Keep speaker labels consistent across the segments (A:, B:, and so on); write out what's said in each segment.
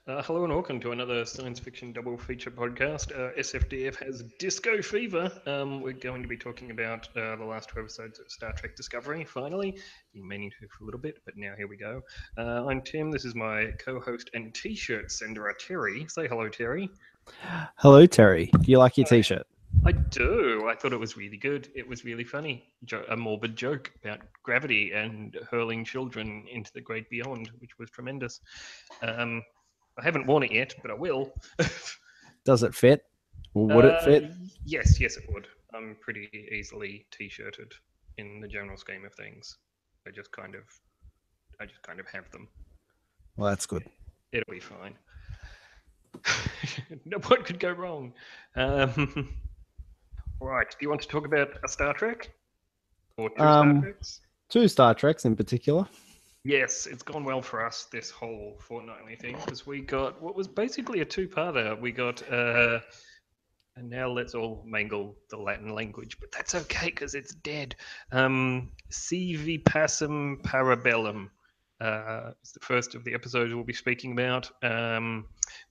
A: Hello and welcome to another science fiction double feature podcast. SFDF has Disco Fever. We're going to be talking about the last two episodes of Star Trek Discovery, finally. Been meaning to for a little bit, but now here we go. I'm Tim. This is my co host and t shirt sender, Terry. Say hello, Terry.
B: Hello, Terry. Do you like your t-shirt?
A: I do. I thought it was really good. It was really funny. A morbid joke about gravity and hurling children into the great beyond, which was tremendous. Um, I haven't worn it yet, but I will.
B: Does it fit? Or would it
A: Uh,
B: fit?
A: yes, it would. I'm pretty easily t-shirted in the general scheme of things. I just kind of, I just kind of have them.
B: Well, that's good.
A: It'll be fine. No, what could go wrong? Um, right. Do you want to talk about a Star Trek or two Star
B: Um,
A: Treks?
B: two Star Treks in particular.
A: Yes, it's gone well for us this whole fortnightly thing because we got what was basically a two-parter. We got and now let's all mangle the Latin language, but that's okay because it's dead. Sivi Passum Parabellum is the first of the episodes we'll be speaking about,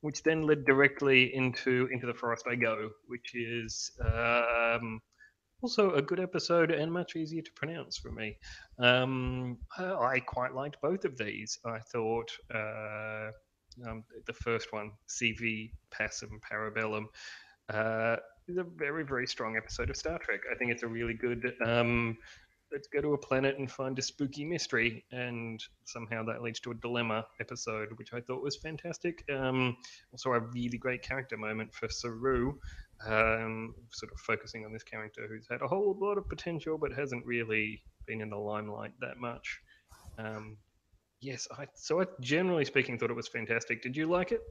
A: which then led directly into the Forest I Go, which is also a good episode and much easier to pronounce for me. I quite liked both of these. I thought the first one, CV Passum Parabellum, is a very, very strong episode of Star Trek. I think it's a really good let's go to a planet and find a spooky mystery, and somehow that leads to a dilemma episode, which I thought was fantastic. Also, a really great character moment for Saru, sort of focusing on this character who's had a whole lot of potential but hasn't really been in the limelight that much. Um, yes, I generally speaking thought it was fantastic. Did you like it?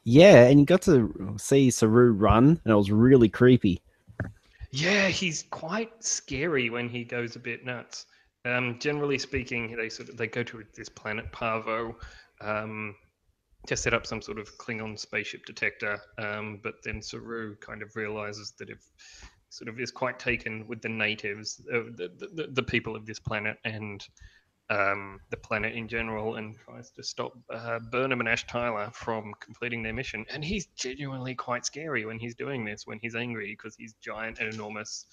B: Yeah, and you got to see Saru run, and it was really creepy.
A: Yeah, he's quite scary when he goes a bit nuts. Generally speaking, they go to this planet Parvo um, to set up some sort of Klingon spaceship detector. But then Saru kind of realizes that if sort of is quite taken with the natives, the people of this planet, and the planet in general, and tries to stop Burnham and Ash Tyler from completing their mission. And he's genuinely quite scary when he's doing this, when he's angry, because he's giant and enormous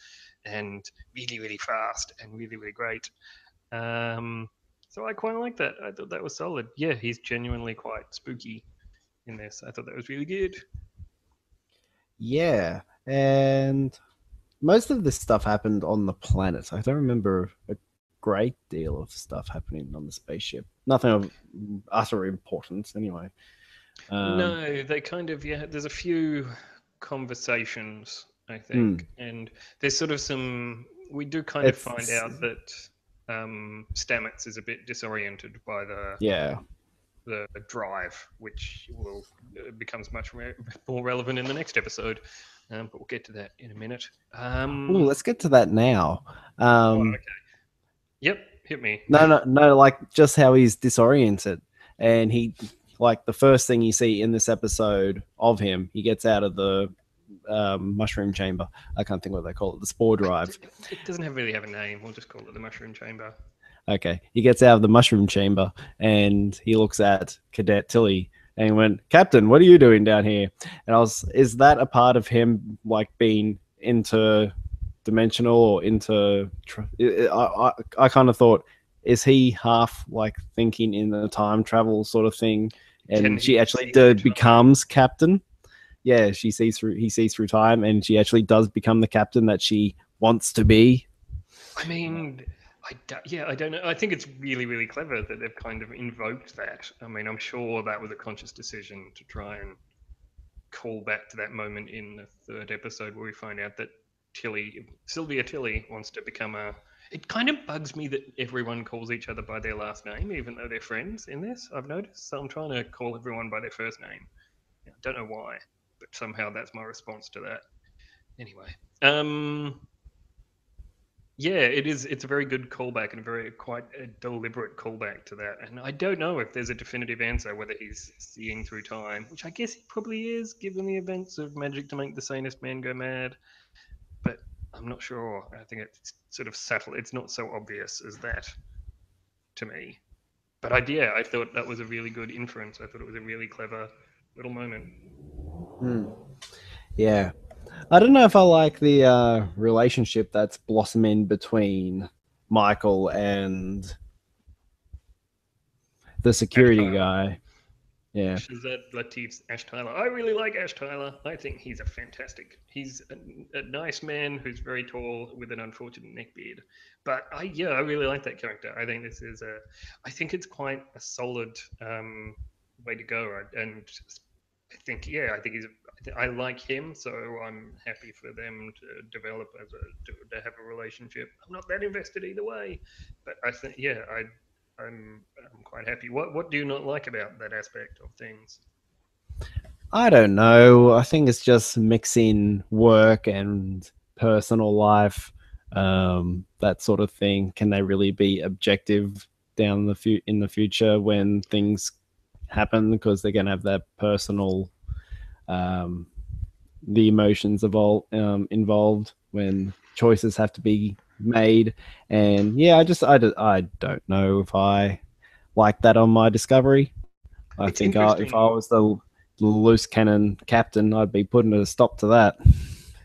A: and really, really fast and really, really great. Um, so I quite like that. I thought that was solid. Yeah, he's genuinely quite spooky in this. I thought that was really good.
B: Yeah, and most of this stuff happened on the planet. I don't remember a great deal of stuff happening on the spaceship. Nothing of utter importance, anyway. Um,
A: No, they kind of, yeah, there's a few conversations, I
B: mm,
A: think. And there's sort of some, we do kind of
B: it's
A: find out that Stamets is a bit disoriented by
B: yeah.
A: the drive, which will becomes much more relevant in the next episode. But we'll get to that in a minute.
B: Oh, let's get to that now.
A: Oh,
B: Um,
A: okay. Yep, hit me.
B: no, like just how he's disoriented, and he, like the first thing you see in this episode of him, he gets out of the mushroom chamber. I can't think what they call it, the spore drive.
A: It doesn't really have a name. We'll just call it the Mushroom Chamber.
B: Okay, he gets out of the mushroom chamber and he looks at Cadet Tilly and he went, "Captain, what are you doing down here?" And is that a part of him like being interdimensional or I kind of thought, is he half like thinking in the time travel sort of thing,
A: Can
B: and she
A: he
B: actually
A: see through time?
B: becomes captain? Yeah, he sees through time, and she actually does become the captain that she wants to be.
A: I mean, yeah, I don't know. I think it's really, really clever that they've kind of invoked that. I mean, I'm sure that was a conscious decision to try and call back to that moment in the third episode where we find out that Sylvia Tilly, wants to become a. It kind of bugs me that everyone calls each other by their last name, even though they're friends in this, I've noticed. So I'm trying to call everyone by their first name. I don't know why, but somehow that's my response to that. Anyway, um, yeah, it is. It's a very good callback and a very quite a deliberate callback to that. And I don't know if there's a definitive answer whether he's seeing through time, which I guess he probably is, given the events of Magic to Make the Sanest Man Go Mad. But I'm not sure. I think it's sort of subtle. It's not so obvious as that to me. But I thought that was a really good inference. I thought it was a really clever little moment.
B: Yeah. I don't know if I like the relationship that's blossoming between Michael and the
A: Ash
B: security
A: Tyler.
B: guy. Yeah.
A: Shazad Latif's Ash Tyler. I really like Ash Tyler. I think he's a fantastic. He's a nice man who's very tall with an unfortunate neck beard. But I really like that character. I think this is a. I think it's quite a solid way to go, right? And I think I like him, so I'm happy for them to develop to have a relationship. I'm not that invested either way, but I think I'm quite happy. What do you not like about that aspect of things?
B: I don't know. I think it's just mixing work and personal life, that sort of thing. Can they really be objective down in the future when things happen? Because they're going to have their personal, um, the emotions involved when choices have to be made. And yeah, I don't know if I like that on my Discovery. I
A: It's
B: think if I
A: interesting.
B: was the loose cannon captain, I'd be putting a stop to that.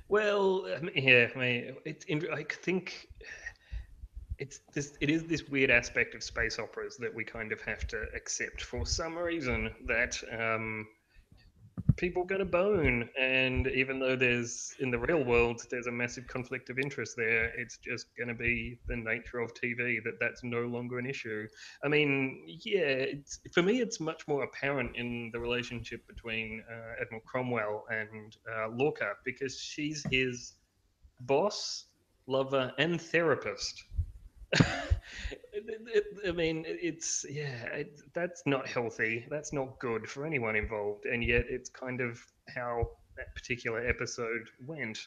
A: Well, yeah, I mean, I think it's this. It is this weird aspect of space operas that we kind of have to accept for some reason that people going to bone, and even though there's in the real world there's a massive conflict of interest there, it's just going to be the nature of TV that's no longer an issue. I mean, yeah, for me it's much more apparent in the relationship between Admiral Cromwell and Lorca, because she's his boss, lover, and therapist. I mean, that's not healthy. That's not good for anyone involved, and yet it's kind of how that particular episode went.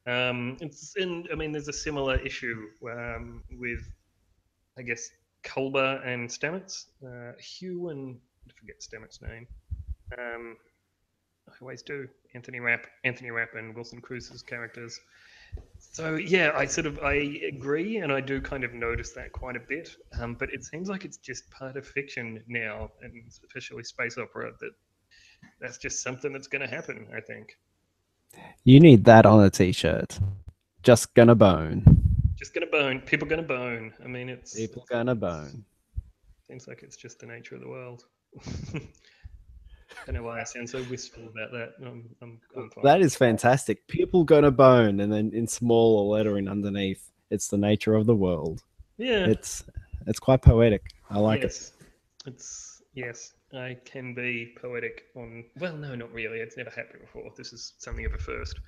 A: I mean, there's a similar issue with, I guess, Culber and Stamets, Hugh and I forget Stamet's name. Um, I always do. Anthony Rapp, and Wilson Cruise's characters. So yeah, I agree, and I do kind of notice that quite a bit. But it seems like it's just part of fiction now, and especially space opera. That's just something that's going to happen. I think
B: You need that on a t-shirt. Just gonna bone.
A: just going to bone. People going to bone. I mean,
B: People gonna bone.
A: seems like it's just the nature of the world. I don't know why I sound so wistful about that. I'm fine
B: That
A: with
B: is
A: it.
B: fantastic. People gonna bone, and then in smaller lettering underneath, it's the nature of the world.
A: Yeah.
B: It's it's quite poetic. I like it.
A: Yes. Yes. I can be poetic on. Well, no, not really. It's never happened before. This is something of a first.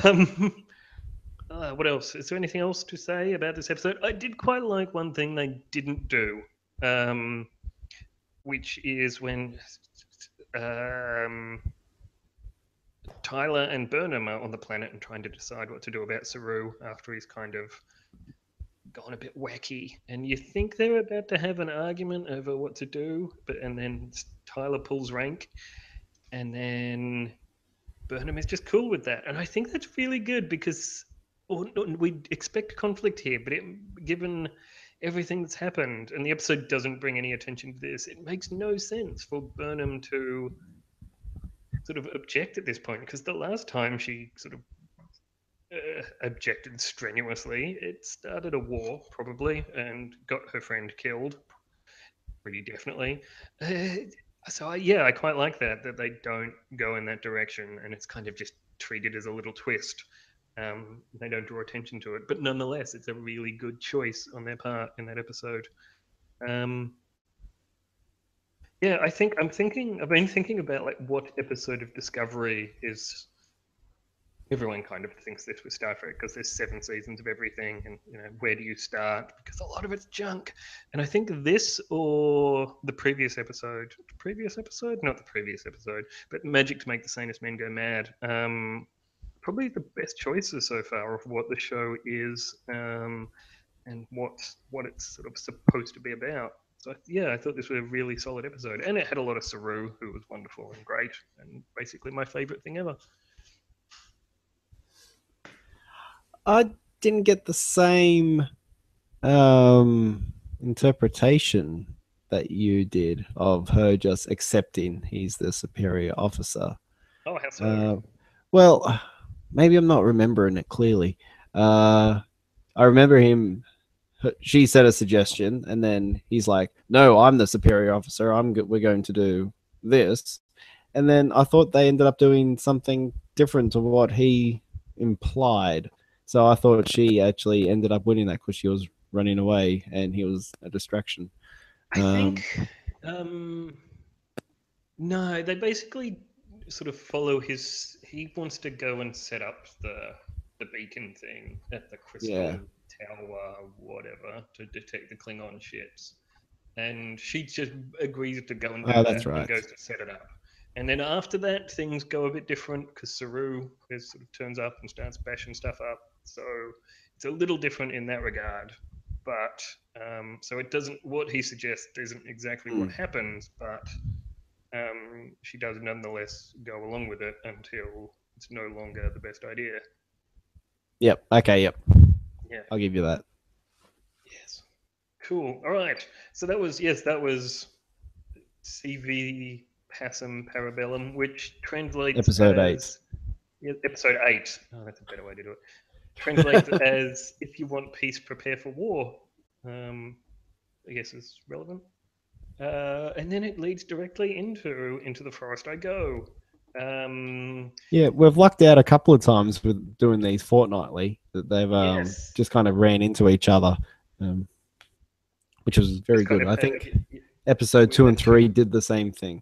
A: Um, what else? Is there anything else to say about this episode? I did quite like one thing they didn't do, um, which is when um, Tyler and Burnham are on the planet and trying to decide what to do about Saru after he's kind of gone a bit wacky, and you think they're about to have an argument over what to do, and then Tyler pulls rank, and then Burnham is just cool with that, and I think that's really good because we expect conflict here, but given everything that's happened, and the episode doesn't bring any attention to this, it makes no sense for Burnham to sort of object at this point, because the last time she sort of objected strenuously, it started a war probably and got her friend killed pretty definitely. Uh, yeah, I quite like that they don't go in that direction, and it's kind of just treated as a little twist. They don't draw attention to it, but nonetheless, it's a really good choice on their part in that episode. Um, yeah, I've been thinking about like what episode of Discovery is. Everyone kind of thinks this with Star Trek because there's 7 seasons of everything, and where do you start? Because a lot of it's junk, and I think this or previous episode, not the previous episode, but Magic to Make the Sanest Men Go Mad. Probably the best choices so far of what the show is, and what it's sort of supposed to be about. So yeah, I thought this was a really solid episode, and it had a lot of Saru, who was wonderful and great, and basically my favorite thing ever.
B: I didn't get the same interpretation. that you did of her just accepting he's the superior officer.
A: Oh, how so?
B: Uh, well, maybe I'm not remembering it clearly. I remember him. She said a suggestion, and then he's like, "No, I'm the superior officer. We're going to do this." And then I thought they ended up doing something different to what he implied. So I thought she actually ended up winning that because she was running away and he was a distraction.
A: I
B: Um,
A: think um, no, they basically sort of follow his. He wants to go and set up the beacon thing at the
B: yeah.
A: Crystal Tower, whatever, to detect the Klingon ships. And she just agrees to go and do
B: Oh, that's
A: that and
B: right.
A: goes to set it up. And then after that, things go a bit different because Saru sort of turns up and starts bashing stuff up. So it's a little different in that regard. But so it doesn't. What he suggests isn't exactly what
B: Mm.
A: happens, but she does nonetheless go along with it until it's no longer the best idea.
B: Yep. Okay. Yep.
A: Yeah.
B: I'll give you that.
A: Yes. Cool. All right. So that was yes, that was CV Passum Parabellum, which translates
B: Episode 8.
A: as yeah, episode 8. Oh, that's a better way to do it. Translates as if you want peace, prepare for war. Um, I guess is relevant. And then it leads directly into the forest I go. Um,
B: Yeah, we've lucked out a couple of times with doing these fortnightly that they've
A: yes,
B: just kind of ran into each other, um, which was
A: just
B: very
A: kind
B: good.
A: of
B: I
A: had
B: think episode
A: we've
B: 2 and
A: had
B: 3
A: two.
B: did the same thing.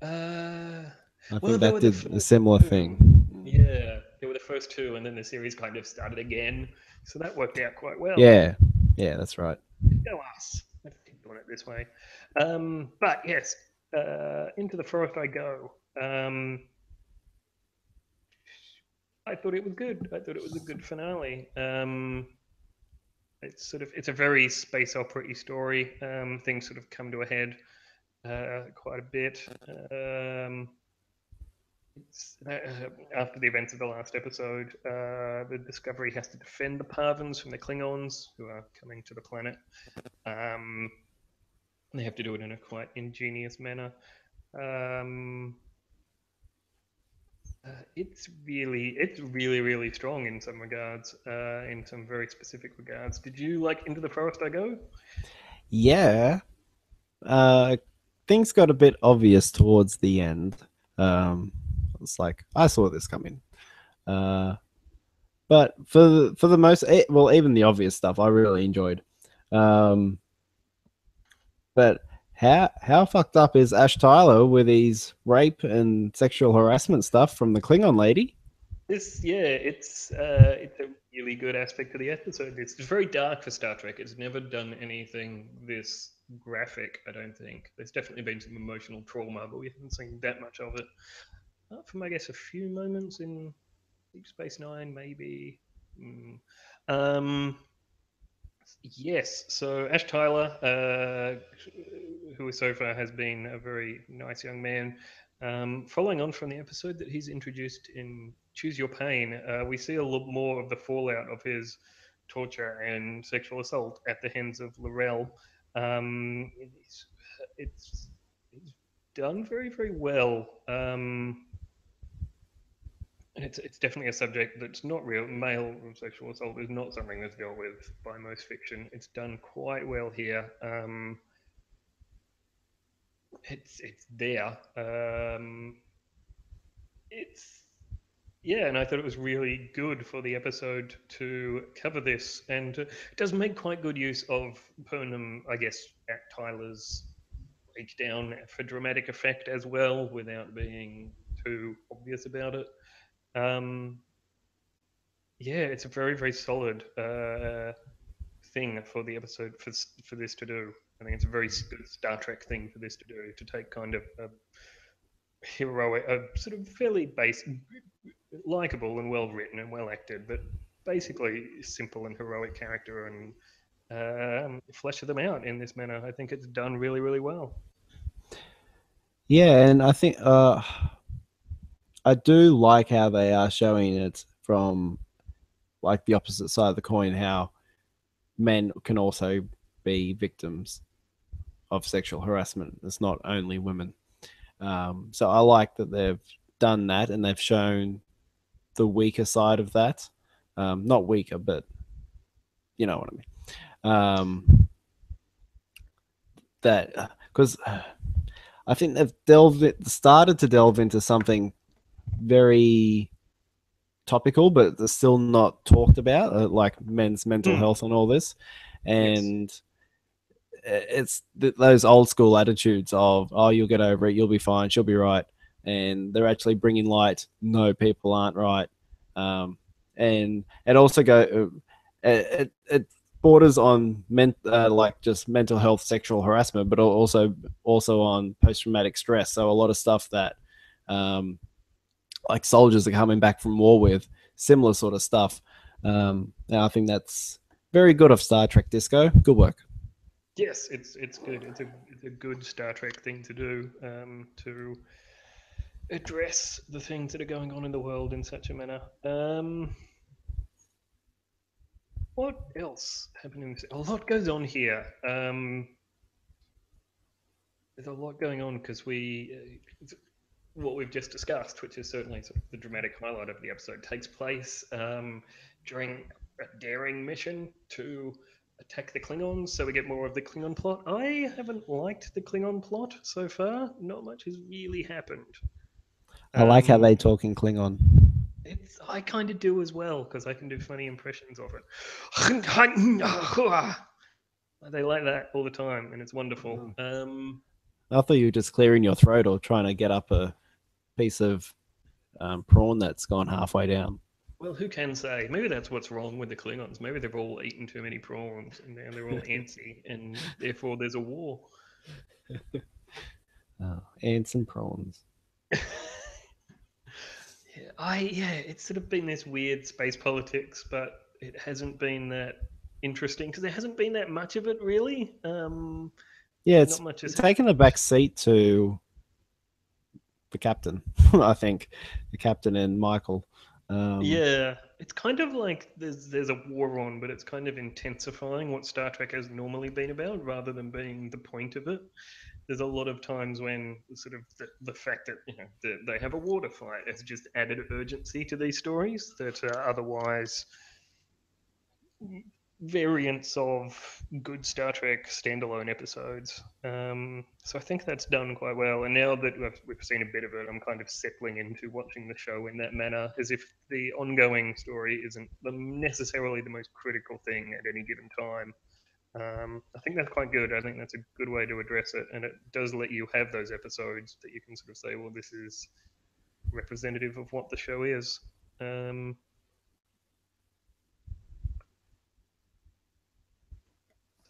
A: Uh,
B: I
A: well,
B: think
A: there
B: that
A: were the
B: did a
A: first
B: similar
A: two.
B: thing.
A: Yeah, there were the first two, and then the series kind of started again. So that worked out quite well.
B: Yeah, yeah, that's right.
A: Go us. Let's keep doing it this way. But yes, into the forest I go. I thought it was good. I thought it was a good finale. It's a very space opera-y story. Things sort of come to a head quite a bit. After the events of the last episode, the Discovery has to defend the Parvens from the Klingons who are coming to the planet. Um, they have to do it in a quite ingenious manner. Um, it's really strong in some regards, in some very specific regards. Did you like Into the Forest I Go?
B: Yeah, uh, things got a bit obvious towards the end. Um, it's like I saw this coming. Uh, but for the most, well, even the obvious stuff, I really enjoyed. Um, but how fucked up is Ash Tyler with his rape and sexual harassment stuff from the Klingon lady?
A: It's a really good aspect of the episode. It's very dark for Star Trek. It's never done anything this graphic. I don't think. There's definitely been some emotional trauma, but we haven't seen that much of it. Apart from, I guess, a few moments in Deep Space Nine, maybe. Mm. Um, yes. So Ash Tyler, who so far has been a very nice young man. Following on from the episode that he's introduced in Choose Your Pain, we see a lot more of the fallout of his torture and sexual assault at the hands of Lorel. It's done very, very well. It's definitely a subject that's not real. Male sexual assault is not something that's dealt with by most fiction. It's done quite well here. It's there. It's Yeah, and I thought it was really good for the episode to cover this, and it does make quite good use of Burnham, I guess, at Tyler's breakdown for dramatic effect as well, without being too obvious about it. Um, yeah, it's a very, very solid thing for the episode for this to do. I think it's a very good Star Trek thing for this to do, to take kind of a heroic, a sort of fairly basic, likable and well written and well acted, but basically simple and heroic character and flesh them out in this manner. I think it's done really, really well.
B: Yeah, and I think I do like how they are showing it from like the opposite side of the coin, how men can also be victims. of sexual harassment. It's not only women. So I like that they've done that and they've shown the weaker side of that. Not weaker, but you know what I mean. That because I think they've started to delve into something very topical, but they're still not talked about, like men's mental health and all this. And it's those old school attitudes of, oh, you'll get over it, you'll be fine, she'll be right. And they're actually bringing light. No, people aren't right. And it also it borders on like just mental health, sexual harassment, but also on post traumatic stress. So a lot of stuff that like soldiers are coming back from war with, similar sort of stuff. And I think that's very good of Star Trek Disco. Good work.
A: Yes, it's good. It's a good Star Trek thing to do, to address the things that are going on in the world in such a manner. What else happened in this? A lot goes on here. There's a lot going on because what we've just discussed, which is certainly sort of the dramatic highlight of the episode, takes place during a daring mission to attack the Klingons, so we get more of the Klingon plot. I haven't liked the Klingon plot so far. Not much has really happened.
B: I like how they talk in Klingon.
A: I kind of do as well, because I can do funny impressions of it. They like that all the time, and it's wonderful.
B: I thought you were just clearing your throat or trying to get up a piece of prawn that's gone halfway down.
A: Well, who can say? Maybe that's what's wrong with the Klingons. Maybe they've all eaten too many prawns, and now they're all antsy, and therefore there's a war.
B: Ants and prawns.
A: It's sort of been this weird space politics, but it hasn't been that interesting because there hasn't been that much of it really.
B: It's taken a back seat to the captain. I think the captain and Michael.
A: It's kind of like there's a war on, but it's kind of intensifying what Star Trek has normally been about, rather than being the point of it. There's a lot of times when sort of the fact that they have a war to fight has just added urgency to these stories that are otherwise variants of good Star Trek standalone episodes. So I think that's done quite well. And now that we've seen a bit of it, I'm kind of settling into watching the show in that manner, as if the ongoing story isn't necessarily the most critical thing at any given time. I think that's quite good. I think that's a good way to address it, and it does let you have those episodes that you can sort of say, well, this is representative of what the show is.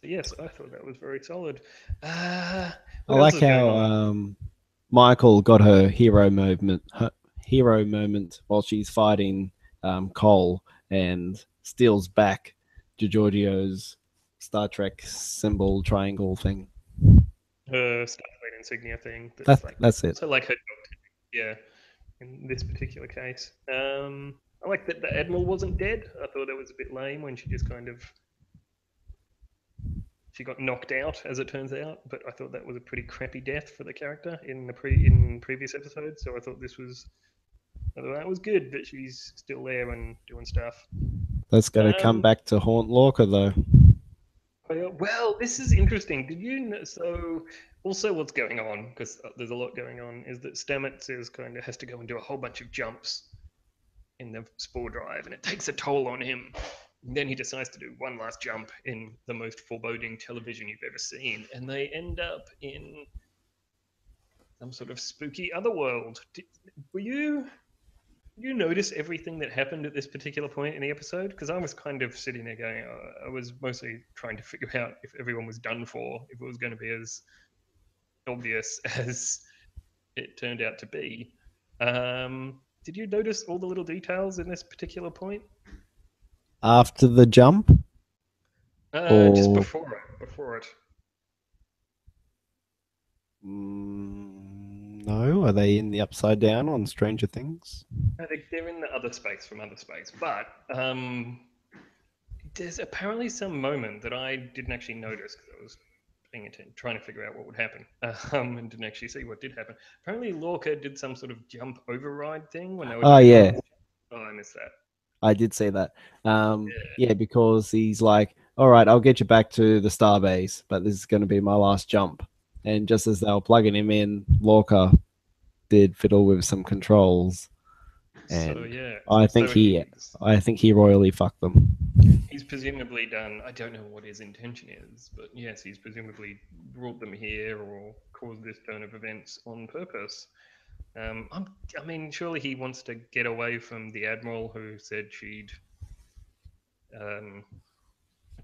A: Yes, I thought that was very solid.
B: I like how Michael got her hero moment while she's fighting Cole, and steals back Giorgio's Star Trek symbol triangle thing.
A: Starfleet insignia thing.
B: That's it.
A: So like her doctor, in this particular case. I like that the Admiral wasn't dead. I thought it was a bit lame when she just kind of she got knocked out, as it turns out. But I thought that was a pretty crappy death for the character in previous episodes. So I thought that was good that she's still there and doing stuff.
B: That's going to come back to haunt Lorca, though.
A: Well, this is interesting. Did you know? So, also, what's going on, because there's a lot going on, is that Stamets has to go and do a whole bunch of jumps in the spore drive, and it takes a toll on him. And then he decides to do one last jump in the most foreboding television you've ever seen, and they end up in some sort of spooky otherworld. Were you? You notice everything that happened at this particular point in the episode? Because I was kind of sitting there going, I was mostly trying to figure out if everyone was done for, if it was going to be as obvious as it turned out to be. Did you notice all the little details in this particular point?
B: After the jump?
A: Just before it.
B: No, are they in the Upside Down on Stranger Things?
A: I think they're in the other space from other space, but there's apparently some moment that I didn't actually notice because I was trying to figure out what would happen, and didn't actually see what did happen. Apparently, Lorca did some sort of jump override thing when they were
B: Oh
A: doing.
B: yeah,
A: Oh, I missed that.
B: I did see that.
A: Yeah.
B: Yeah, because he's like, all right, I'll get you back to the starbase, but this is going to be my last jump. And just as they were plugging him in, Lorca did fiddle with some controls,
A: So
B: and
A: yeah.
B: I think
A: So
B: he, I think he royally fucked them.
A: he's presumably done. I don't know what his intention is, but yes, he's presumably brought them here or caused this turn of events on purpose. I mean, surely he wants to get away from the admiral who said she'd um,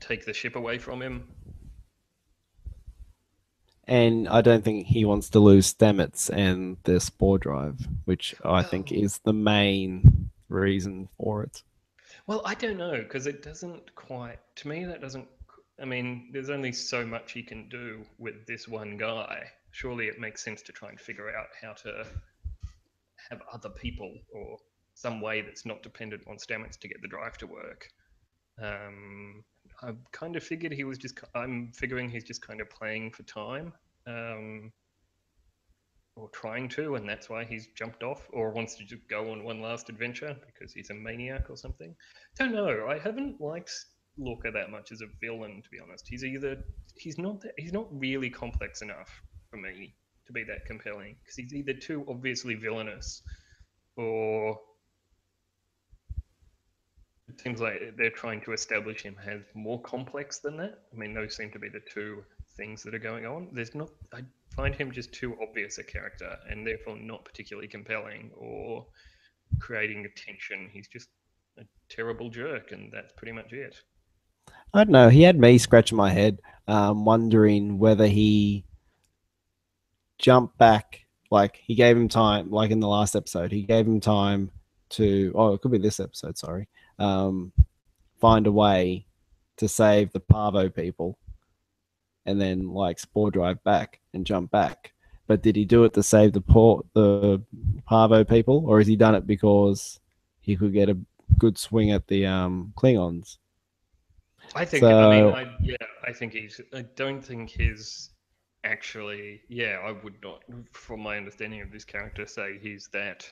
A: take the ship away from him.
B: And I don't think he wants to lose Stamets and the spore drive, which I think
A: Well,
B: is the main reason for it.
A: well, I don't know because it doesn't quite. To me, that doesn't. I mean, there's only so much he can do with this one guy. Surely it makes sense to try and figure out how to have other people or some way that's not dependent on Stamets to get the drive to work. Um, I kind of figured he was just. I'm figuring he's just kind of playing for time, um, or trying to, and that's why he's jumped off, or wants to just go on one last adventure because he's a maniac or something. Don't know. I haven't liked Lorca that much as a villain, to be honest. He's not really complex enough for me to be that compelling because he's either too obviously villainous or it seems like they're trying to establish him as more complex than that. I mean, those seem to be the two things that are going on. There's not. I find him just too obvious a character, and therefore not particularly compelling or creating a tension. He's just a terrible jerk, and that's pretty much it.
B: I don't know. He had me scratching my head, wondering whether he jumped back. Like he gave him time, like in the last episode, he gave him time to. Oh, it could be this episode. Sorry. Um, find a way to save the Parvo people, and then like spore drive back and jump back. But did he do it to save the Parvo people, or has he done it because he could get a good swing at the Klingons?
A: I think. I mean,
B: So
A: I yeah. I think he's. I don't think his actually. Yeah, I would not, from my understanding of this character, say he's that.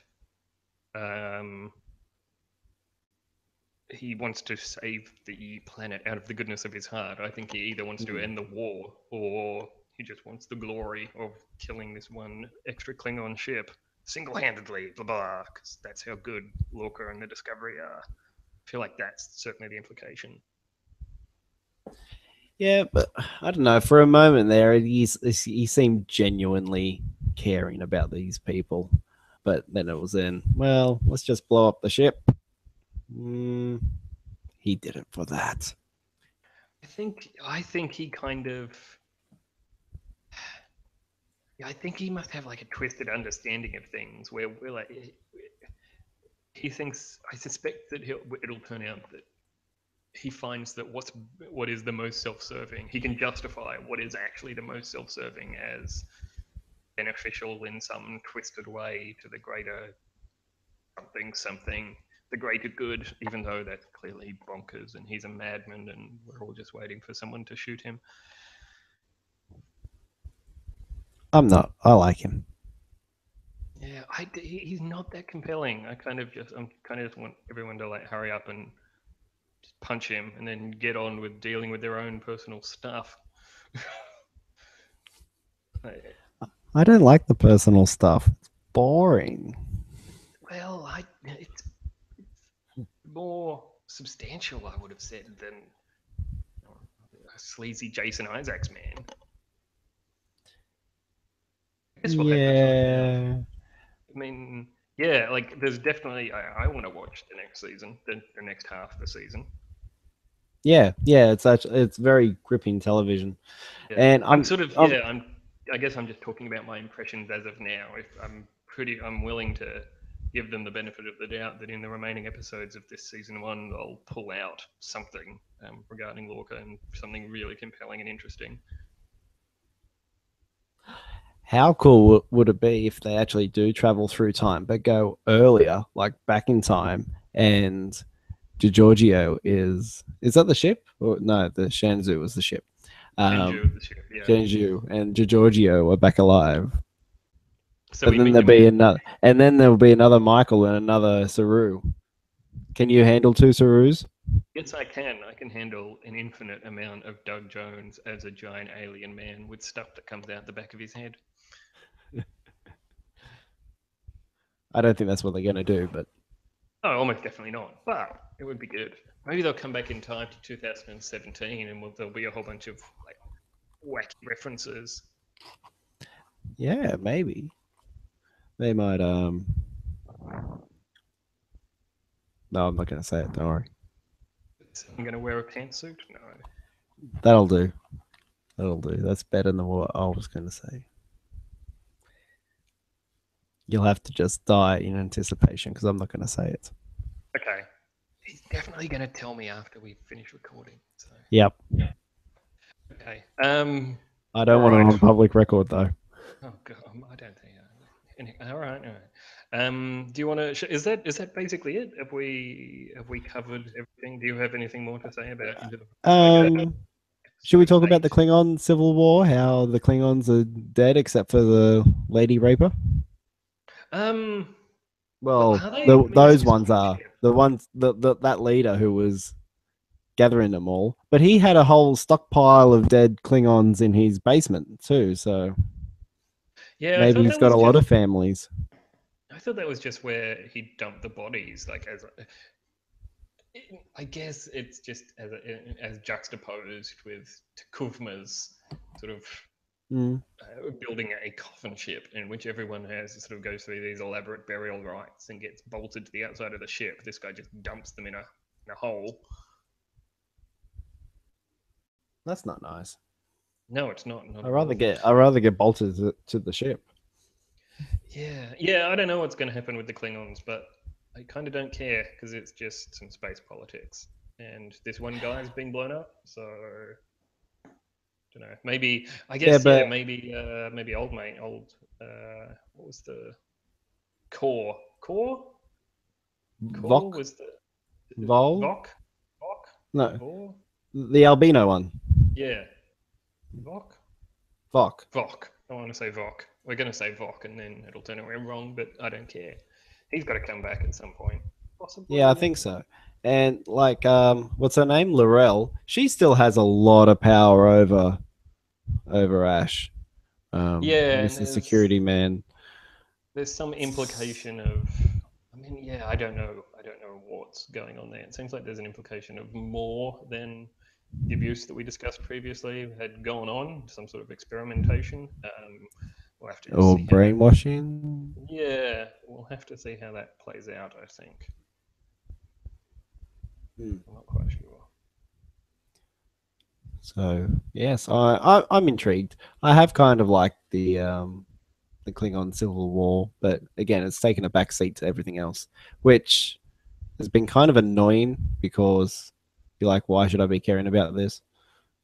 A: Um, he wants to save the planet out of the goodness of his heart. I think he either wants to end the war or he just wants the glory of killing this one extra Klingon ship single handedly, blah blah, because that's how good Lorca and the Discovery are. I feel like that's certainly the implication.
B: yeah, but I don't know. For a moment there, he seemed genuinely caring about these people, but then it was in. Well, let's just blow up the ship. Mm, he did it for that.
A: I think he kind of yeah, I think he must have like a twisted understanding of things where we're like he thinks I suspect that it'll turn out that he finds that what is the most self-serving he can justify what is actually the most self-serving as beneficial in some twisted way to the greater something the greater good, even though that's clearly bonkers and he's a madman and we're all just waiting for someone to shoot him.
B: I'm not. I like him.
A: Yeah, he's not that compelling. I'm kind of just want everyone to like hurry up and just punch him and then get on with dealing with their own personal stuff.
B: I don't like the personal stuff. It's boring.
A: Well, it's more substantial, I would have said, than a sleazy Jason Isaacs man. I guess we'll have to find out.
B: Yeah.
A: I mean, yeah, like there's definitely I want to watch the next season, the next half of the season.
B: Yeah, yeah, it's very gripping television,
A: Yeah,
B: and
A: I'm sort of yeah. I guess I'm just talking about my impressions as of now. If I'm willing to give them the benefit of the doubt that in the remaining episodes of this season one, they'll pull out something regarding Lorca and something really compelling and interesting.
B: how cool would it be if they actually do travel through time, but go earlier, like back in time, and DiGiorgio is that the ship? Or no, the Shanzu was the ship.
A: Genju, the ship, yeah.
B: Genju and Giorgio are back alive.
A: So
B: But
A: we
B: then
A: meet
B: there'll
A: them
B: be
A: again.
B: another, and then there'll be another Michael and another Saru. Can you handle two Sarus?
A: Yes, I can. I can handle an infinite amount of Doug Jones as a giant alien man with stuff that comes out the back of his head.
B: I don't think that's what they're going to do, but
A: Oh, almost definitely not. But it would be good. Maybe they'll come back in time to 2017, and there'll be a whole bunch of like wacky references.
B: yeah, maybe they might. No, I'm not going to say it. Don't worry.
A: I'm going to wear a pantsuit. No.
B: That'll do. That'll do. That's better than what I was going to say. You'll have to just die in anticipation because I'm not going to say it.
A: Okay. He's definitely going to tell me after we finish recording. So.
B: Yep.
A: Okay.
B: I don't want it on public record though.
A: Oh god, I don't think. All right, all right. Do you want to? Is that basically it? Have we covered everything? Do you have anything more to say about Into the
B: Should we talk
A: Episode
B: about the
A: 8?
B: Klingon Civil War? How the Klingons are dead except for the Lady Raper? Well,
A: are they? I mean, that's
B: those
A: just
B: ones are the ones that leader who was gathering them all, but he had a whole stockpile of dead Klingons in his basement too. So
A: yeah. I
B: maybe
A: thought
B: he's
A: that
B: got
A: was
B: a lot
A: just.
B: of families.
A: I thought that was just where he dumped the bodies, like as. I guess it's just as juxtaposed with Takuvma's sort of
B: Mm.
A: building a coffin ship in which everyone has sort of goes through these elaborate burial rites and gets bolted to the outside of the ship. This guy just dumps them in a hole.
B: That's not nice.
A: No, it's not. Not
B: I
A: at
B: rather
A: all.
B: get I rather get bolted to the ship.
A: Yeah, yeah. I don't know what's going to happen with the Klingons, but I kind of don't care because it's just some space politics. And this one guy's been blown up, so don't know. Maybe I
B: Yeah,
A: guess
B: but
A: maybe old mate, what was the core? Core
B: Vok
A: was the
B: Vol
A: Vok? Vok?
B: no
A: Vor?
B: the albino one
A: Yeah. Vok?
B: Vok.
A: Vok. I want to say Vok. We're going to say Vok and then it'll turn out we're wrong, but I don't care. He's got to come back at some point. Possibly.
B: Yeah, I think so. And like what's her name? Laurel. She still has a lot of power over Ash.
A: Yeah, and
B: Mr. Security Man.
A: there's some implication of I mean, yeah, I don't know. I don't know what's going on there. It seems like there's an implication of more than the abuse that we discussed previously had gone on, some sort of experimentation. We'll have to just
B: Or
A: see how that.
B: brainwashing.
A: Yeah, we'll have to see how that plays out. I think.
B: Hmm.
A: I'm not quite sure.
B: So yes, I'm intrigued. I have kind of like the Klingon Civil War, but again, it's taken a back seat to everything else, which has been kind of annoying because you're like, why should I be caring about this?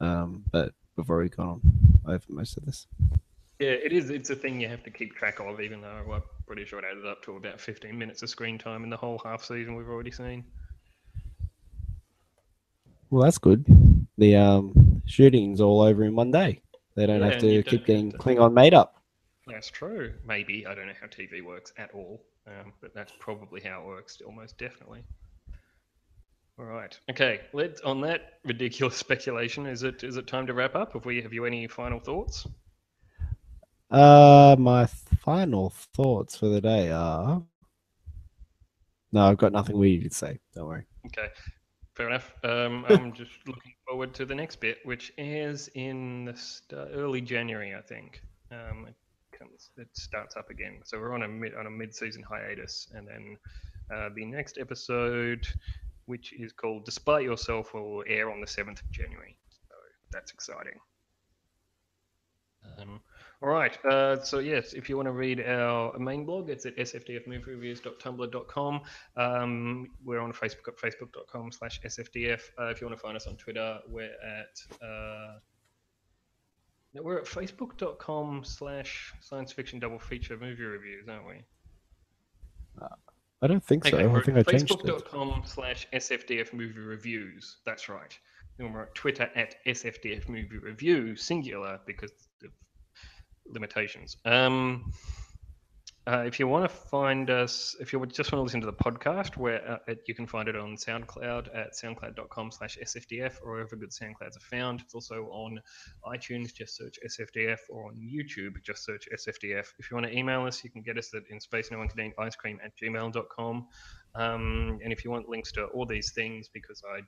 B: But we've already gone over most of this.
A: Yeah, it is. It's a thing you have to keep track of, even though I'm pretty sure it added up to about 15 minutes of screen time in the whole half season we've already seen.
B: Well, that's good. The shooting's all over in one day. They don't
A: Yeah,
B: have
A: and you
B: to
A: don't
B: keep
A: have
B: getting
A: to.
B: Klingon made up.
A: That's true. Maybe. I don't know how TV works at all, but that's probably how it works, almost definitely. All right. Okay. Let's on that ridiculous speculation. Is it time to wrap up? Have you any final thoughts?
B: My final thoughts for the day are no, I've got nothing weird to say. Don't worry.
A: Okay. Fair enough. I'm just looking forward to the next bit, which airs in early January, I think. It starts up again. So we're on a mid-season hiatus, and then the next episode, which is called "Despite Yourself," will air on the 7th of January. So that's exciting. All right. So yes, if you want to read our main blog, it's at sfdfmoviereviews.tumblr.com. We're on Facebook at facebook.com/sfdf. If you want to find us on Twitter, we're at facebook.com/science fiction double feature movie reviews, aren't we?
B: I don't think so.
A: Okay,
B: I
A: we're
B: think
A: at
B: I changed it.
A: facebook.com/sfdf movie reviews. That's right. And we're at Twitter at SFDF Movie Review, singular because of limitations. If you want to find us, if you just want to listen to the podcast, where you can find it on SoundCloud at soundcloud.com/SFDF or wherever good SoundClouds are found. It's also on iTunes, just search SFDF, or on YouTube, just search SFDF. If you want to email us, you can get us at inspace.no-one-can-eat-ice-cream@gmail.com. And if you want links to all these things, because I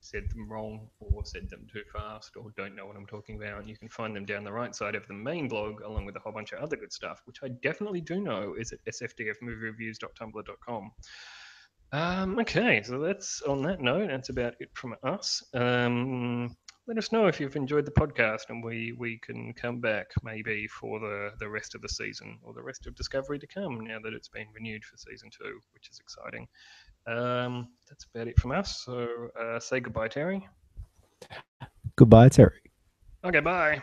A: said them wrong or said them too fast or don't know what I'm talking about, you can find them down the right side of the main blog, along with a whole bunch of other good stuff, which I definitely do know is at sfdfmoviereviews.tumblr.com. Okay, so that's on that note. That's about it from us. Let us know if you've enjoyed the podcast, and we can come back maybe for the rest of the season or the rest of Discovery to come now that it's been renewed for season 2, which is exciting. That's about it from us. So say goodbye, Terry.
B: Goodbye, Terry.
A: Okay, bye.